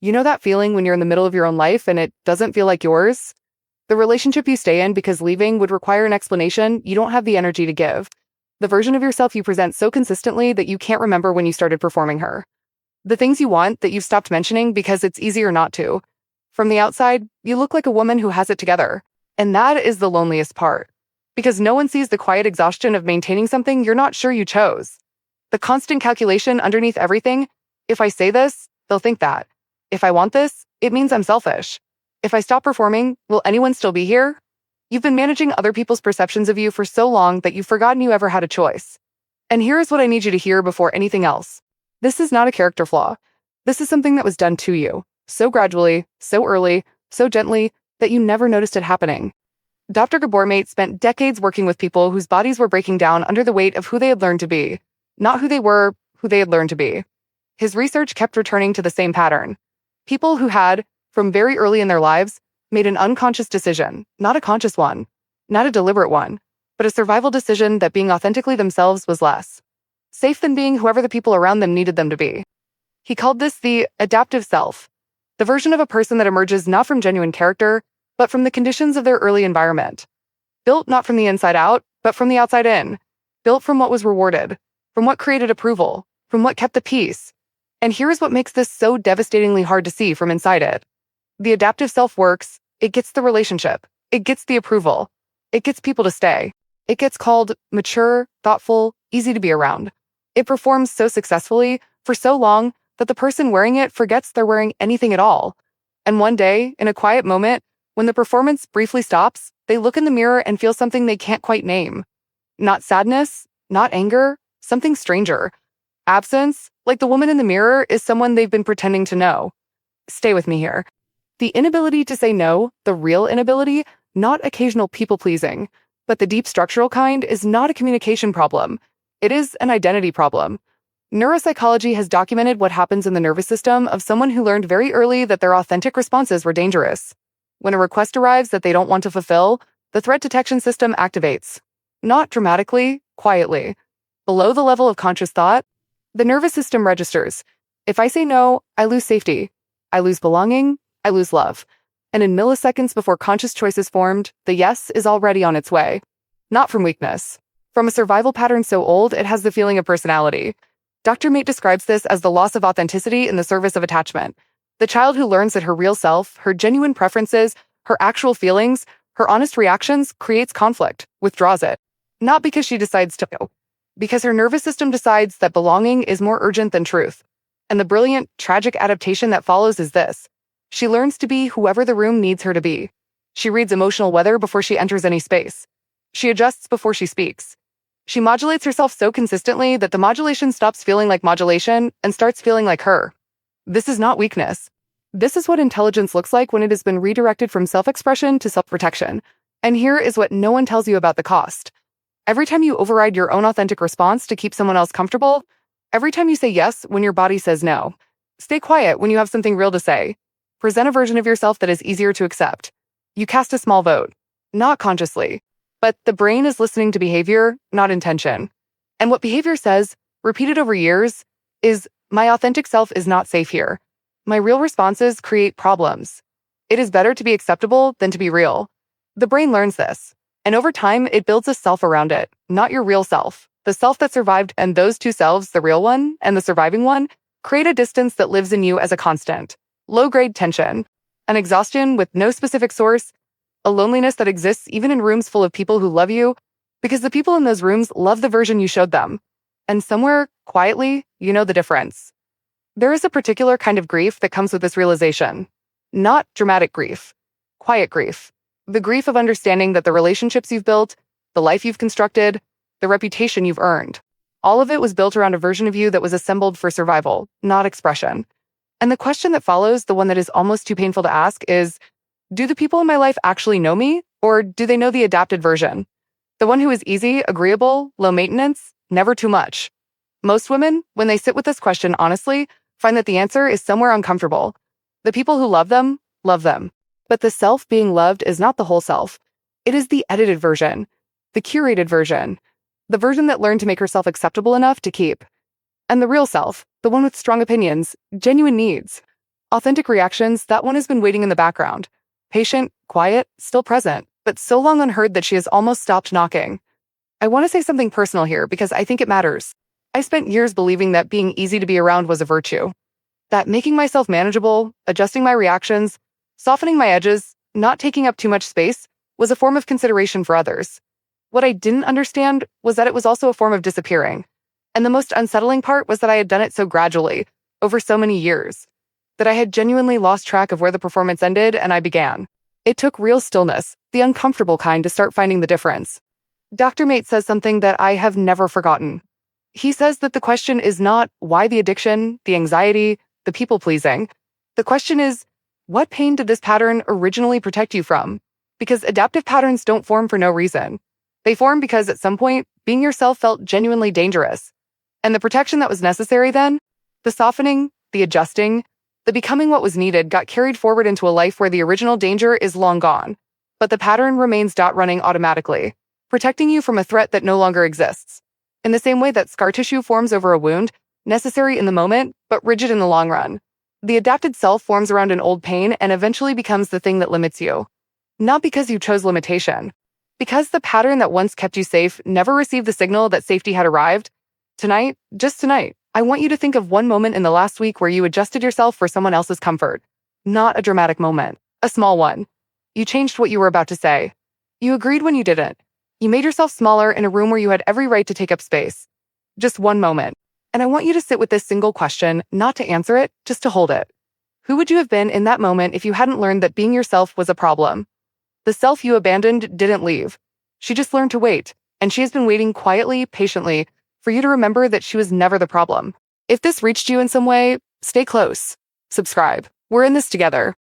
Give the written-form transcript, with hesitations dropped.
You know that feeling when you're in the middle of your own life and it doesn't feel like yours? The relationship you stay in because leaving would require an explanation you don't have the energy to give. The version of yourself you present so consistently that you can't remember when you started performing her. The things you want that you've stopped mentioning because it's easier not to. From the outside, you look like a woman who has it together. And that is the loneliest part. Because no one sees the quiet exhaustion of maintaining something you're not sure you chose. The constant calculation underneath everything: if I say this, they'll think that. If I want this, it means I'm selfish. If I stop performing, will anyone still be here? You've been managing other people's perceptions of you for so long that you've forgotten you ever had a choice. And here's what I need you to hear before anything else. This is not a character flaw. This is something that was done to you, so gradually, so early, so gently, that you never noticed it happening. Dr. Gabor Maté spent decades working with people whose bodies were breaking down under the weight of who they had learned to be, not who they were, who they had learned to be. His research kept returning to the same pattern. People who had, from very early in their lives, made an unconscious decision, not a conscious one, not a deliberate one, but a survival decision that being authentically themselves was less safe than being whoever the people around them needed them to be. He called this the adaptive self, the version of a person that emerges not from genuine character, but from the conditions of their early environment. Built not from the inside out, but from the outside in. Built from what was rewarded, from what created approval, from what kept the peace. And here's what makes this so devastatingly hard to see from inside it. The adaptive self works, it gets the relationship, it gets the approval, it gets people to stay. It gets called mature, thoughtful, easy to be around. It performs so successfully, for so long, that the person wearing it forgets they're wearing anything at all. And one day, in a quiet moment, when the performance briefly stops, they look in the mirror and feel something they can't quite name. Not sadness, not anger, something stranger. Absence, like the woman in the mirror, is someone they've been pretending to know. Stay with me here. The inability to say no, the real inability, not occasional people-pleasing, but the deep structural kind, is not a communication problem. It is an identity problem. Neuropsychology has documented what happens in the nervous system of someone who learned very early that their authentic responses were dangerous. When a request arrives that they don't want to fulfill, the threat detection system activates. Not dramatically, quietly. Below the level of conscious thought, the nervous system registers. If I say no, I lose safety. I lose belonging. I lose love. And in milliseconds before conscious choice is formed, the yes is already on its way. Not from weakness. From a survival pattern so old, it has the feeling of personality. Dr. Maté describes this as the loss of authenticity in the service of attachment. The child who learns that her real self, her genuine preferences, her actual feelings, her honest reactions creates conflict, withdraws it. Not because she decides to, because her nervous system decides that belonging is more urgent than truth. And the brilliant, tragic adaptation that follows is this. She learns to be whoever the room needs her to be. She reads emotional weather before she enters any space. She adjusts before she speaks. She modulates herself so consistently that the modulation stops feeling like modulation and starts feeling like her. This is not weakness. This is what intelligence looks like when it has been redirected from self-expression to self-protection. And here is what no one tells you about the cost. Every time you override your own authentic response to keep someone else comfortable, every time you say yes when your body says no, stay quiet when you have something real to say, present a version of yourself that is easier to accept. You cast a small vote, not consciously, but the brain is listening to behavior, not intention. And what behavior says, repeated over years, is, my authentic self is not safe here. My real responses create problems. It is better to be acceptable than to be real. The brain learns this, and over time, it builds a self around it, not your real self. The self that survived, and those two selves, the real one and the surviving one, create a distance that lives in you as a constant. Low-grade tension, an exhaustion with no specific source, a loneliness that exists even in rooms full of people who love you, because the people in those rooms love the version you showed them. And somewhere, quietly, you know the difference. There is a particular kind of grief that comes with this realization. Not dramatic grief, quiet grief. The grief of understanding that the relationships you've built, the life you've constructed, the reputation you've earned, all of it was built around a version of you that was assembled for survival, not expression. And the question that follows, the one that is almost too painful to ask, is, do the people in my life actually know me, or do they know the adapted version? The one who is easy, agreeable, low maintenance, never too much. Most women, when they sit with this question honestly, find that the answer is somewhere uncomfortable. The people who love them. But the self being loved is not the whole self. It is the edited version, the curated version, the version that learned to make herself acceptable enough to keep. And the real self, the one with strong opinions, genuine needs, Authentic reactions, that one has been waiting in the background. Patient, quiet, still present, but so long unheard that she has almost stopped knocking. I want to say something personal here because I think it matters. I spent years believing that being easy to be around was a virtue. That making myself manageable, adjusting my reactions, softening my edges, not taking up too much space, was a form of consideration for others. What I didn't understand was that it was also a form of disappearing. And the most unsettling part was that I had done it so gradually, over so many years, that I had genuinely lost track of where the performance ended and I began. It took real stillness, the uncomfortable kind, to start finding the difference. Dr. Mate says something that I have never forgotten. He says that the question is not why the addiction, the anxiety, the people-pleasing. The question is, what pain did this pattern originally protect you from? Because adaptive patterns don't form for no reason. They form because at some point, being yourself felt genuinely dangerous. And the protection that was necessary then, the softening, the adjusting, the becoming what was needed got carried forward into a life where the original danger is long gone. But the pattern remains running automatically, protecting you from a threat that no longer exists. In the same way that scar tissue forms over a wound, necessary in the moment, but rigid in the long run. The adapted self forms around an old pain and eventually becomes the thing that limits you. Not because you chose limitation. Because the pattern that once kept you safe never received the signal that safety had arrived. Tonight, just tonight, I want you to think of one moment in the last week where you adjusted yourself for someone else's comfort. Not a dramatic moment. A small one. You changed what you were about to say. You agreed when you didn't. You made yourself smaller in a room where you had every right to take up space. Just one moment. And I want you to sit with this single question, not to answer it, just to hold it. Who would you have been in that moment if you hadn't learned that being yourself was a problem? The self you abandoned didn't leave. She just learned to wait, and she has been waiting quietly, patiently, for you to remember that she was never the problem. If this reached you in some way, stay close. Subscribe. We're in this together.